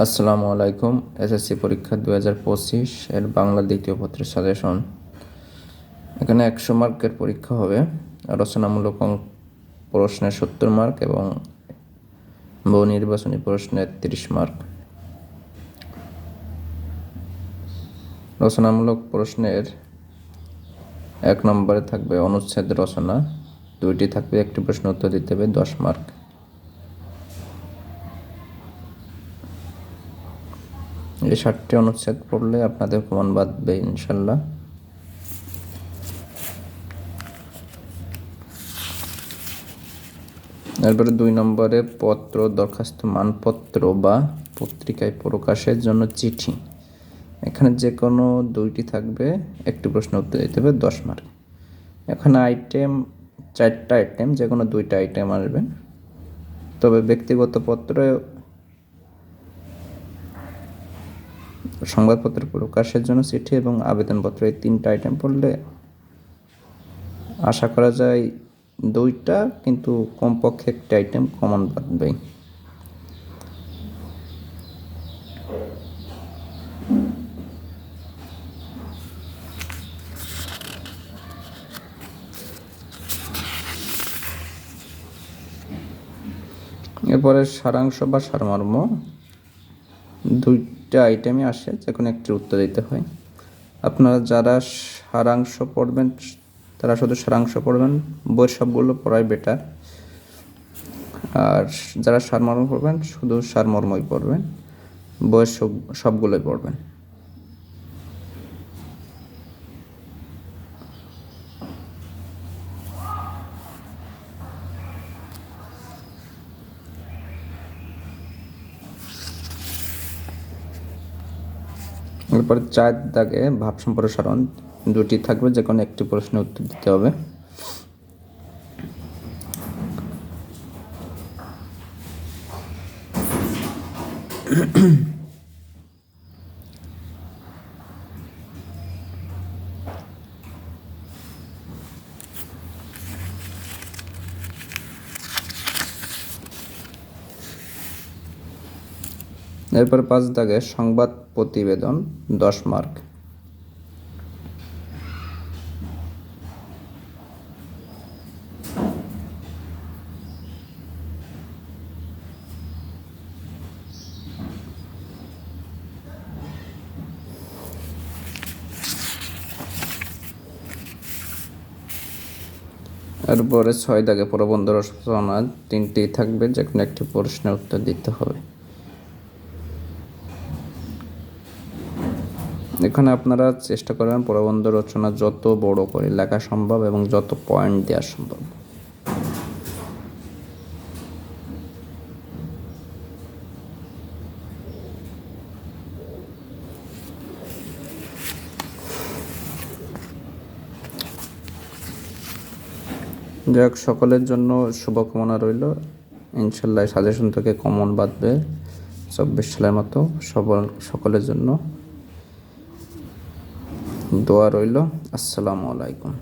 আসসালামু আলাইকুম। এসএসসি পরীক্ষা 2025 এর বাংলা দ্বিতীয় পত্রের সাজেশন। এখানে 100 মার্কের পরীক্ষা হবে। রচনামূলক প্রশ্নের 70 মার্ক এবং বহু নির্বাচনী প্রশ্নের 30 মার্ক। রচনামূলক প্রশ্নের 1 নম্বরে থাকবে অনুচ্ছেদ রচনা, 2টি থাকবে, একটি প্রশ্ন উত্তর দিতে হবে, 10 মার্ক। এই 7টি অনুচ্ছেদ পড়লে আপনাদের কমন বাঁধবে ইনশাল্লাহ। এরপরে 2 নম্বরে পত্র, দরখাস্ত, মানপত্র বা পত্রিকায় প্রকাশের জন্য চিঠি। এখানে যে কোনো 2টি থাকবে, একটি প্রশ্ন উত্তর দিতে হবে, 10 মার্ক। এখানে আইটেম 4টা আইটেম, যে কোনো 2টা আইটেম আসবে। তবে ব্যক্তিগত পত্রে সংবাদপত্র প্রকাশের জন্য চিঠি এবং আবেদনপত্র, এই 3টা আইটেম পড়লে আশা করা যায় 2টা, কিন্তু কমপক্ষে একটা আইটেম কমন বাঁধবে। এরপরে সারাংশ বা সারমর্ম, 2টা আইটেমই আসে, যে কোনো একটির উত্তর দিতে হয়। আপনারা যারা সারাংশ পড়বেন তারা শুধু সারাংশ পড়বেন, বইয়ের সবগুলো পড়াই বেটার। আর যারা সারমর্ম পড়বেন শুধু সারমর্মই পড়বেন, বইয়ের সবগুলোই পড়বেন। এরপরে 4 দাগে ভাব সম্প্রসারণ, 2টি থাকবে, যে কোনো একটি প্রশ্নের উত্তর দিতে হবে। এরপর 5 দাগে সংবাদ প্রতিবেদন, 10 মার্ক। এরপরে 6 দাগে প্রবন্ধ রচনা, 3টি থাকবে, যে কোনো একটি প্রশ্নের উত্তর দিতে হবে। এখানে আপনারা চেষ্টা করবেন প্রবন্ধ রচনা যত বড় করে লেখা সম্ভব এবং যত পয়েন্ট দেওয়া সম্ভব। যাই হোক, সকলের জন্য শুভকামনা রইল। ইনশাল্লাহ সাজেশন থেকে কমন বাঁধবে 24 সালের মতো। সকলের জন্য দোয়া রইল। আসসালামু আলাইকুম।